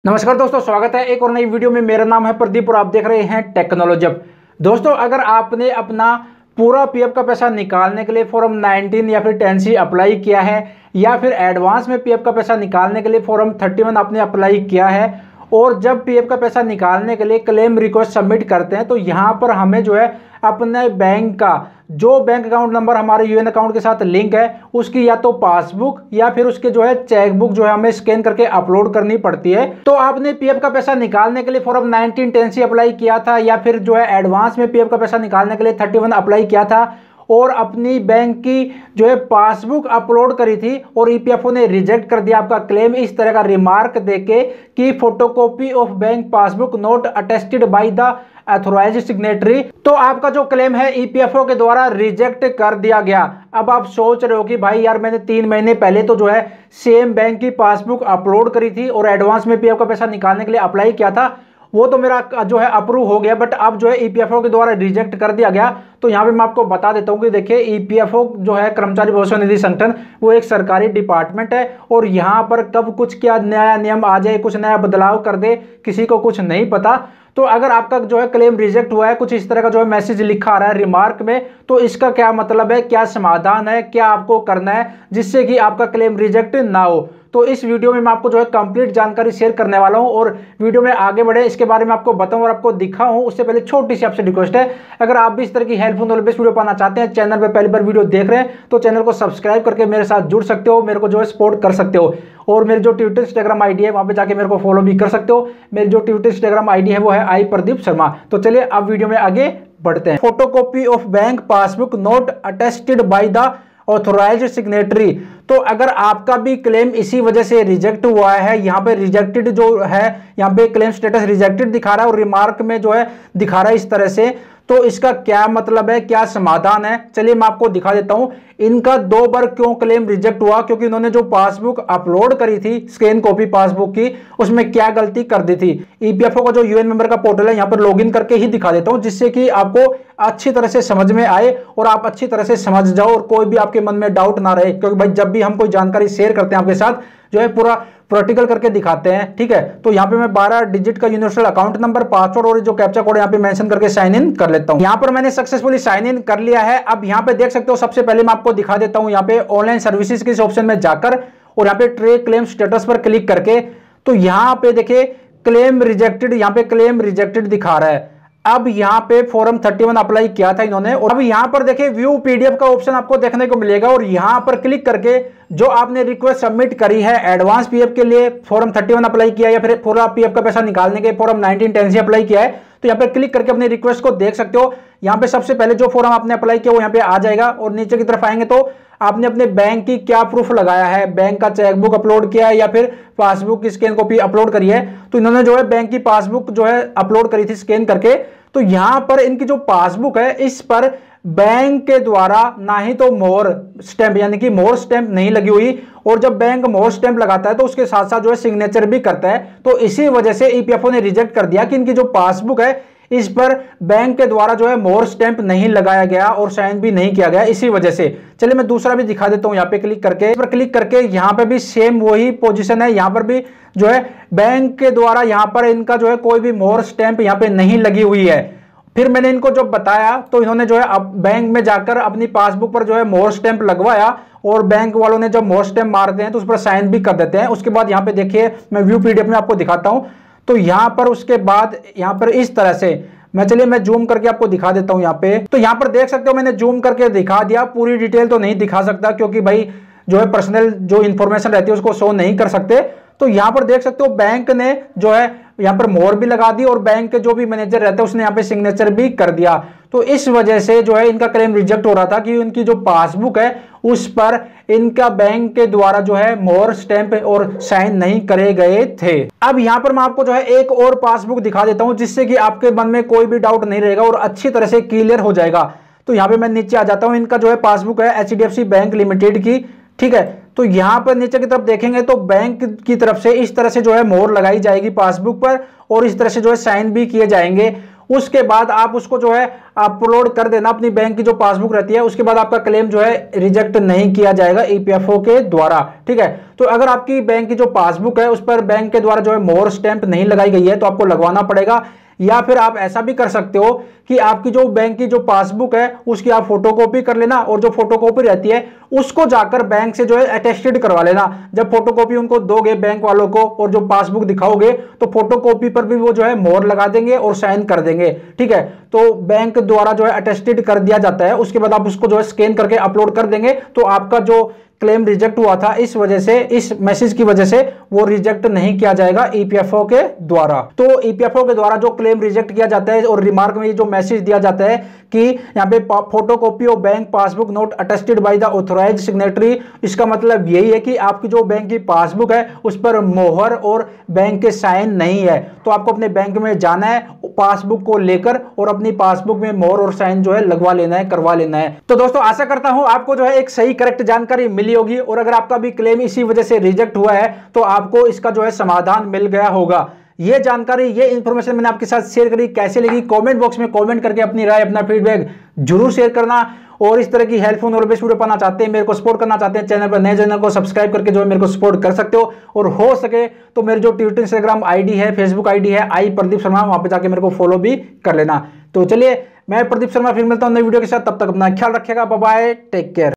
नमस्कार दोस्तों, स्वागत है एक और नई वीडियो में। मेरा नाम है प्रदीप और आप देख रहे हैं टेक्नोलॉजी। दोस्तों, अगर आपने अपना पूरा पीएफ का पैसा निकालने के लिए फॉर्म 19 या फिर 10C अप्लाई किया है, या फिर एडवांस में पीएफ का पैसा निकालने के लिए फॉर्म 31 आपने अप्लाई किया है, और जब पीएफ का पैसा निकालने के लिए क्लेम रिक्वेस्ट सबमिट करते हैं तो यहाँ पर हमें जो है अपने बैंक का जो बैंक अकाउंट नंबर हमारे यूएन अकाउंट के साथ लिंक है उसकी या तो पासबुक या फिर उसके जो है चेकबुक जो है हमें स्कैन करके अपलोड करनी पड़ती है। तो आपने पीएफ का पैसा निकालने के लिए फॉर्म 19 10C अप्लाई किया था, या फिर जो है एडवांस में पीएफ का पैसा निकालने के लिए 31 अप्लाई किया था, और अपनी बैंक की जो है पासबुक अपलोड करी थी और ईपीएफओ ने रिजेक्ट कर दिया आपका क्लेम इस तरह का रिमार्क देके कि photocopy of bank passbook not attested by the authorised signatory, तो आपका जो क्लेम है ईपीएफओ के द्वारा रिजेक्ट कर दिया गया। अब आप सोच रहे हो कि भाई यार, मैंने 3 महीने पहले तो जो है सेम बैंक की पासबुक अपलोड करी थी और एडवांस में पीएफ का पैसा निकालने के लिए अप्लाई किया था, वो तो मेरा जो है अप्रूव हो गया, बट अब जो है ईपीएफओ के द्वारा रिजेक्ट कर दिया गया। तो यहाँ पे मैं आपको बता देता हूँ कि देखिए, ईपीएफओ जो है कर्मचारी भविष्य निधि संगठन, वो एक सरकारी डिपार्टमेंट है और यहाँ पर कब कुछ क्या नया नियम आ जाए, कुछ नया बदलाव कर दे, किसी को कुछ नहीं पता। तो अगर आपका जो है क्लेम रिजेक्ट हुआ है, कुछ इस तरह का जो है मैसेज लिखा आ रहा है रिमार्क में, तो इसका क्या मतलब है, क्या समाधान है, क्या आपको करना है जिससे कि आपका क्लेम रिजेक्ट ना हो। तो इस वीडियो में मैं आपको जो है कंप्लीट जानकारी शेयर करने वाला हूं, और वीडियो में आगे बढ़े इसके बारे में आपको बताऊं और आपको दिखाऊं उससे पहले छोटी सी आपसे रिक्वेस्ट है, अगर आप भी इस तरह की हेल्पफुल नॉलेज वीडियो पाना चाहते हैं, चैनल पर पहली बार वीडियो देख रहे हैं तो चैनल को सब्सक्राइब करके मेरे साथ जुड़ सकते हो, मेरे को जो है सपोर्ट कर सकते हो। और मेरी जो ट्विटर इंस्टाग्राम आईडी है वहां पे जाके मेरे को फॉलो भी कर सकते हो। मेरी जो ट्विटर इंस्टाग्राम आईडी है वो है आई प्रदीप शर्मा। तो चलिए अब वीडियो में आगे बढ़ते हैं। Photocopy of bank passbook not attested by the authorised signatory, तो अगर आपका भी क्लेम इसी वजह से रिजेक्ट हुआ है, यहाँ पे रिजेक्टेड जो है, यहाँ पे क्लेम स्टेटस रिजेक्टेड दिखा रहा है और रिमार्क में जो है दिखा रहा है इस तरह से, तो इसका क्या मतलब है, क्या समाधान है, चलिए मैं आपको दिखा देता हूं। इनका 2 बार क्यों क्लेम रिजेक्ट हुआ, क्योंकि इन्होंने जो पासबुक अपलोड करी थी स्कैन कॉपी पासबुक की, उसमें क्या गलती कर दी थी। ईपीएफओ का जो यूएन मेंबर का पोर्टल है, यहाँ पर लॉगिन करके ही दिखा देता हूं जिससे कि आपको अच्छी तरह से समझ में आए और आप अच्छी तरह से समझ जाओ और कोई भी आपके मन में डाउट ना रहे, क्योंकि भाई जब भी हम कोई जानकारी शेयर करते हैं आपके साथ जो है पूरा प्रैक्टिकल करके दिखाते हैं, ठीक है। तो यहाँ पे मैं 12 डिजिट का यूनिवर्सल अकाउंट नंबर, पासवर्ड और जो कैप्चा कोड यहाँ पे मेंशन करके साइन इन कर लेता हूँ। यहाँ पर मैंने सक्सेसफुली साइन इन कर लिया है। अब यहाँ पे देख सकते हो, सबसे पहले मैं आपको दिखा देता हूँ, यहाँ पे ऑनलाइन सर्विसेज के इस ऑप्शन में जाकर और यहाँ पे ट्रैक क्लेम स्टेटस पर क्लिक करके, तो यहाँ पे देखिए क्लेम रिजेक्टेड, यहाँ पे क्लेम रिजेक्टेड दिखा रहा है। अब यहाँ पे फॉर्म 31 अप्लाई किया था इन्होंने, और अब यहाँ पर देखिए व्यू पीडीएफ का ऑप्शन आपको देखने को मिलेगा, और यहाँ पर क्लिक करके जो आपने रिक्वेस्ट सबमिट करी है एडवांस पीएफ के लिए फॉर्म 31 अप्लाई किया या फिर पूरा पीएफ का पैसा निकालने के फॉर्म 19 10C अप्लाई किया है, तो यहाँ पे क्लिक करके अपनी रिक्वेस्ट को देख सकते हो। यहाँ पे सबसे पहले जो फॉर्म आपने अप्लाई किया वो यहाँ पे आ जाएगा, और नीचे की तरफ आएंगे तो आपने अपने बैंक की क्या प्रूफ लगाया है, बैंक का चेकबुक अपलोड किया है या फिर पासबुक की स्कैन कॉपी अपलोड करी है। तो इन्होंने जो है बैंक की पासबुक जो है अपलोड करी थी स्कैन करके, तो यहां पर इनकी जो पासबुक है इस पर बैंक के द्वारा ना ही तो मोहर स्टैंप, यानी कि मोहर स्टैंप नहीं लगी हुई, और जब बैंक मोहर स्टैंप लगाता है तो उसके साथ साथ जो है सिग्नेचर भी करता है। तो इसी वजह से ईपीएफओ ने रिजेक्ट कर दिया कि इनकी जो पासबुक है इस पर बैंक के द्वारा जो है मोहर स्टैंप नहीं लगाया गया और साइन भी नहीं किया गया, इसी वजह से। चलिए मैं दूसरा भी दिखा देता हूं। यहाँ पे क्लिक करके, इस पर क्लिक करके यहाँ पे भी सेम वही पोजीशन है, यहाँ पर भी जो है बैंक के द्वारा यहाँ पर इनका जो है कोई भी मोहर स्टैंप यहाँ पे नहीं लगी हुई है। फिर मैंने इनको जब बताया तो इन्होंने जो है अब बैंक में जाकर अपनी पासबुक पर जो है मोहर स्टैंप लगवाया, और बैंक वालों ने जब मोहर स्टैंप मारते हैं तो उस पर साइन भी कर देते हैं। उसके बाद यहाँ पे देखिए, मैं व्यू पीडीएफ में आपको दिखाता हूं, तो यहाँ पर उसके बाद यहाँ पर इस तरह से चलिए मैं जूम करके आपको दिखा देता हूं। यहाँ पे तो यहाँ पर देख सकते हो मैंने जूम करके दिखा दिया, पूरी डिटेल तो नहीं दिखा सकता क्योंकि भाई जो है पर्सनल जो इंफॉर्मेशन रहती है उसको शो नहीं कर सकते। तो यहाँ पर देख सकते हो बैंक ने जो है यहाँ पर मोहर भी लगा दी, और बैंक के जो भी मैनेजर रहते हैं उसने यहाँ पे सिग्नेचर भी कर दिया। तो इस वजह से जो है इनका क्लेम रिजेक्ट हो रहा था कि उनकी जो पासबुक है उस पर इनका बैंक के द्वारा जो है मोहर स्टैंप और साइन नहीं करे गए थे। अब यहाँ पर मैं आपको जो है एक और पासबुक दिखा देता हूँ जिससे कि आपके मन में कोई भी डाउट नहीं रहेगा और अच्छी तरह से क्लियर हो जाएगा। तो यहाँ पे मैं नीचे आ जाता हूँ, इनका जो है पासबुक है एचडीएफसी बैंक लिमिटेड की, ठीक है। तो यहां पर नीचे की तरफ देखेंगे तो बैंक की तरफ से इस तरह से जो है मोहर लगाई जाएगी पासबुक पर, और इस तरह से जो है साइन भी किए जाएंगे। उसके बाद आप उसको जो है अपलोड कर देना अपनी बैंक की जो पासबुक रहती है, उसके बाद आपका क्लेम जो है रिजेक्ट नहीं किया जाएगा ईपीएफओ के द्वारा। ठीक है, तो अगर आपकी बैंक की जो पासबुक है उस पर बैंक के द्वारा जो है मोहर स्टैंप नहीं लगाई गई है तो आपको लगवाना पड़ेगा, या फिर आप ऐसा भी कर सकते हो कि आपकी जो बैंक की जो पासबुक है उसकी आप फोटोकॉपी कर लेना, और जो फोटोकॉपी रहती है उसको जाकर बैंक से जो है अटेस्टेड करवा लेना। जब फोटोकॉपी उनको दोगे बैंक वालों को और जो पासबुक दिखाओगे तो फोटोकॉपी पर भी वो जो है मोहर लगा देंगे और साइन कर देंगे। ठीक है, तो बैंक द्वारा जो है अटेस्टेड कर दिया जाता है, उसके बाद आप उसको जो है स्कैन करके अपलोड कर देंगे तो आपका जो क्लेम रिजेक्ट हुआ था इस वजह से, इस मैसेज की वजह से वो रिजेक्ट नहीं किया जाएगा ईपीएफओ के द्वारा। तो ईपीएफओ के द्वारा जो क्लेम रिजेक्ट किया जाता है और रिमार्क में ये जो मैसेज दिया जाता है कि यहाँ पे photocopy of bank passbook note attested by the authorised signatory, इसका मतलब यही है कि आपकी जो बैंक की पासबुक है उस पर मोहर और बैंक के साइन नहीं है। तो आपको अपने बैंक में जाना है पासबुक को लेकर और अपनी पासबुक में मोहर और साइन जो है लगवा लेना है, करवा लेना है। तो दोस्तों आशा करता हूं आपको जो है एक सही करेक्ट जानकारी मिली होगी, और अगर आपका भी क्लेम इसी वजह से रिजेक्ट हुआ है तो आपको इसका जो है समाधान मिल गया होगा। ये जानकारी, ये इंफॉर्मेशन मैंने आपके साथ शेयर करी, कैसे लगी कमेंट बॉक्स में कमेंट करके अपनी राय, अपना फीडबैक जरूर शेयर करना। और इस तरह की हेल्पफुल और बेस्ट वीडियो पाना चाहते हैं, मेरे को सपोर्ट करना चाहते हैं, चैनल पर नए चैनल को सब्सक्राइब करके जो है मेरे को सपोर्ट कर सकते हो। और हो सके तो मेरे जो ट्विटर इंस्टाग्राम आईडी है, फेसबुक आईडी है आई प्रदीप शर्मा, वहां पे जाके मेरे को फॉलो भी कर लेना। तो चलिए मैं प्रदीप शर्मा फिर मिलता हूं नई वीडियो के साथ, तब तक अपना ख्याल रखिएगा, बाय बाय, टेक केयर।